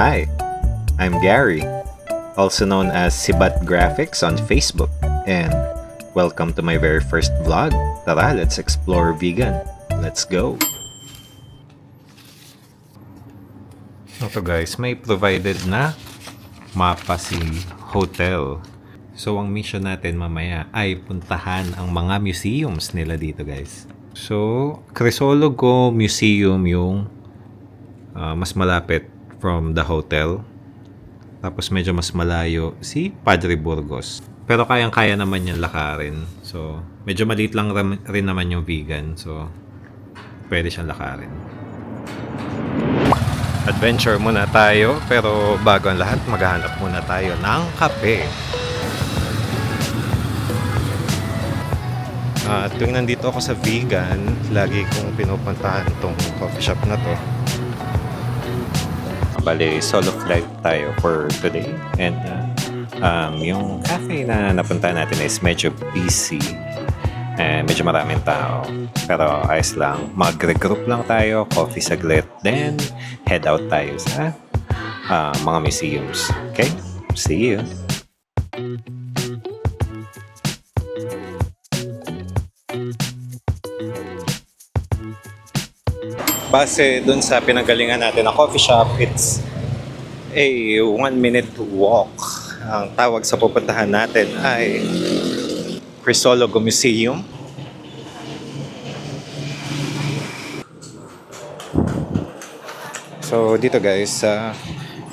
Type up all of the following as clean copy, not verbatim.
Hi, I'm Gary, also known as Sibat Graphics on Facebook, and welcome to my very first vlog. Tara, let's explore vegan. Let's go! Ito guys, may provided na mapa si hotel. So ang mission natin mamaya ay puntahan ang mga museums nila dito guys. So, Crisologo Museum yung mas malapit from the hotel. Tapos medyo mas malayo si Padre Burgos. Pero kayang-kaya naman yung lakarin. So, medyo maliit lang rin naman yung vegan. So, pwede siyang lakarin. Adventure muna tayo. Pero bago ang lahat, maghahanap muna tayo ng kape. Tuwing nandito ako sa vegan, lagi kong pinupuntahan itong coffee shop na to. Bale, solo flight tayo for today. And yung cafe na napuntahan natin is medyo busy. And medyo maraming tao. Pero ayos lang. Mag-regroup lang tayo, coffee saglit. Then, head out tayo sa mga museums. Okay? See you! Base dun sa pinanggalingan natin na coffee shop, it's a 1-minute walk. Ang tawag sa pupuntahan natin ay Crisologo Museum. So dito guys, sa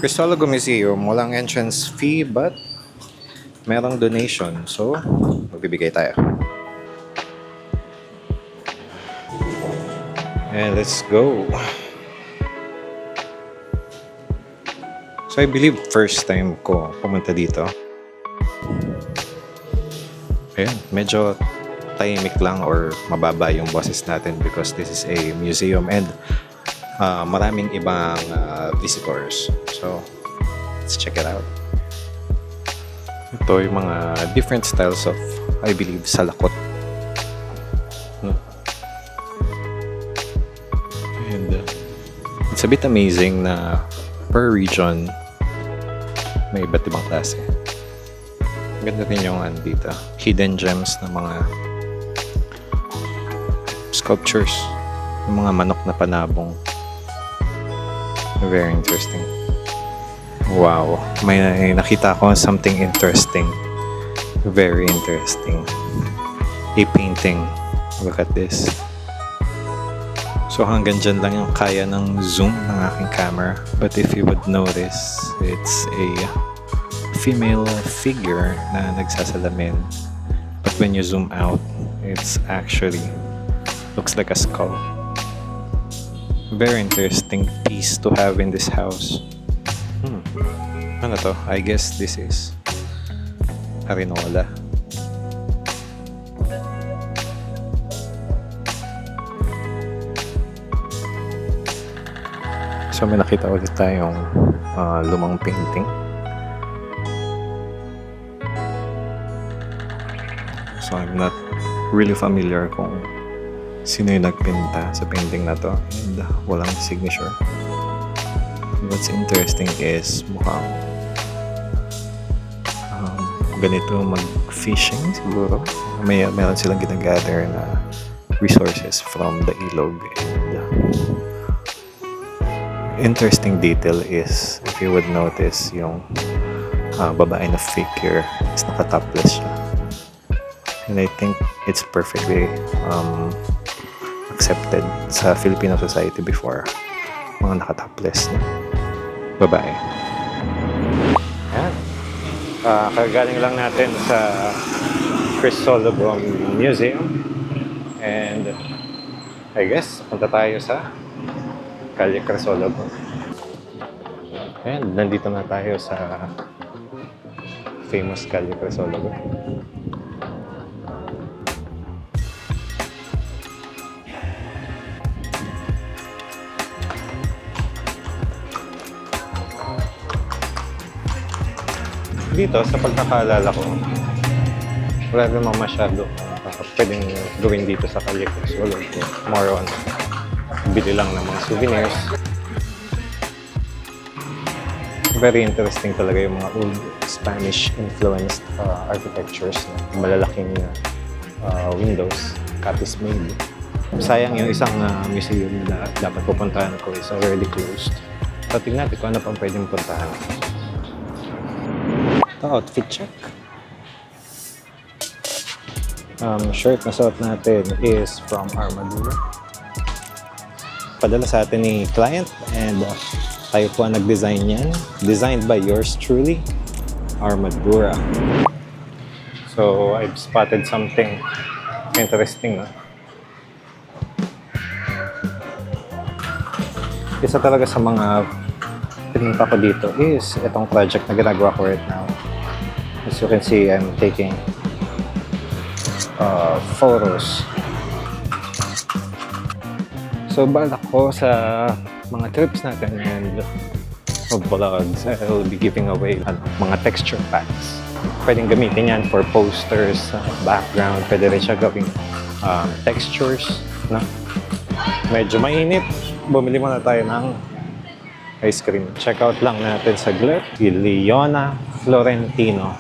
Crisologo Museum, walang entrance fee but merong donation. So magbibigay tayo. And let's go. So I believe first time ko pumunta dito. Ayan, medyo tahimik lang or mababa yung boses natin because this is a museum and maraming ibang visitors. So let's check it out. Ito yung mga different styles of, I believe, salakot. And it's a bit amazing na per region may iba't ibang klase. Ganda rin yung dito, hidden gems na mga sculptures, yung mga manok na panabong. Very interesting. Wow, may nakita ko something interesting. Very interesting. A painting. Look at this. So hanggang dyan lang yung kaya ng zoom ng aking camera. But if you would notice, it's a female figure na nagsasalamin. But when you zoom out, it's actually looks like a skull. Very interesting piece to have in this house. Ano to? I guess this is Arinola. So may nakita ulit tayong lumang painting. So I'm not really familiar kung sino yung nagpinta sa painting na to and walang signature. What's interesting is mukhang ganito mag-fishing siguro. Meron silang ginagather na resources from the ilog and interesting detail is, if you would notice, yung babae na figure is naka-topless siya. And I think it's perfectly accepted sa Filipino society before mga naka-topless na babae. Yan. Kagaling lang natin sa Crisologo Museum and I guess punta tayo sa Calle Crisologo. And nandito na tayo sa famous Calle Crisologo. Dito, sa pagkakaalala ko, wala naman masyado pwedeng gawin dito sa Calle Crisologo. More on bili lang ng mga souvenirs. Very interesting talaga yung mga old Spanish-influenced architectures. Malalaking windows, Capiz maybe. Sayang yung isang museum na dapat pupuntahan ko is already closed. So, tingnan natin kung ano pang pwedeng puntahan. Ito, outfit check. Shirt na suot natin is from Armadura. Padala sa atin ni client and tayo po ang nag-design yan. Designed by yours truly, Armadura. So, I've spotted something interesting. Isa talaga sa mga pinunta ko dito is itong project na ginagawa ko right now. As you can see, I'm taking photos. So, balak ko sa mga trips natin and vlogs, I'll be giving away mga texture packs. Pwedeng gamitin yan for posters, background, pwede rin siya gawing textures. No? Medyo mainit, bumili muna tayo ng ice cream. Check out lang natin saglit. Leona Florentino.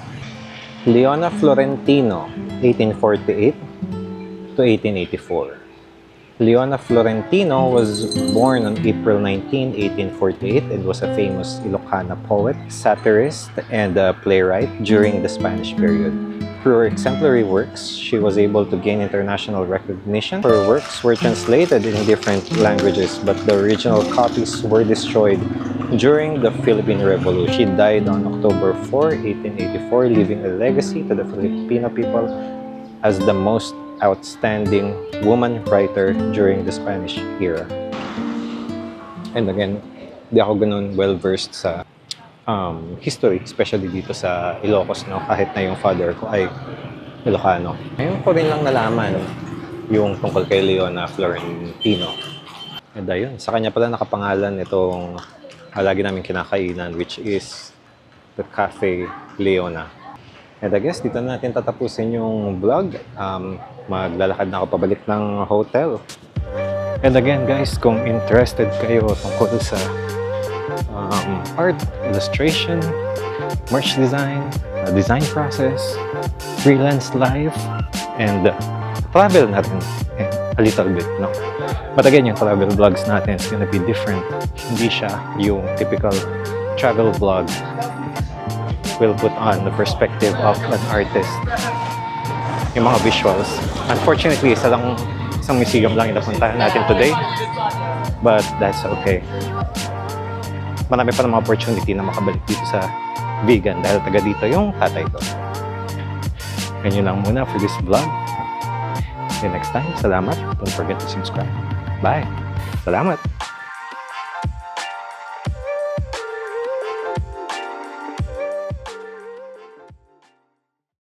Leona Florentino, 1848 to 1884. Leona Florentino was born on April 19, 1848 and was a famous Ilocana poet, satirist, and playwright during the Spanish period. Through her exemplary works, she was able to gain international recognition. Her works were translated in different languages, but the original copies were destroyed during the Philippine Revolution. She died on October 4, 1884, leaving a legacy to the Filipino people as the most outstanding woman writer during the Spanish era. And again, di ako ganun well-versed sa history, especially dito sa Ilocos, no? Kahit na yung father ko ay Ilocano. Ngayon ko rin lang nalaman yung tungkol kay Leona Florentino. And ayun, sa kanya pala nakapangalan itong lagi namin kinakainan, which is the Cafe Leona. And I guess dito na natin tatapusin yung vlog. Maglalakad na ako pabalik ng hotel. And again guys, kung interested kayo tungkol sa art, illustration, merch design, design process, freelance life, and travel natin a little bit, no? But again, yung travel vlogs natin is gonna be different. Hindi siya yung typical travel vlog. We'll put on the perspective of an artist. Yung mga visuals. Unfortunately, isang museum lang yung napuntahan natin today. But that's okay. Marami pa namang opportunity na makabalik dito sa Vigan dahil taga dito yung tatay ko. And yun lang muna for this vlog. See you next time. Salamat. Don't forget to subscribe. Bye. Salamat.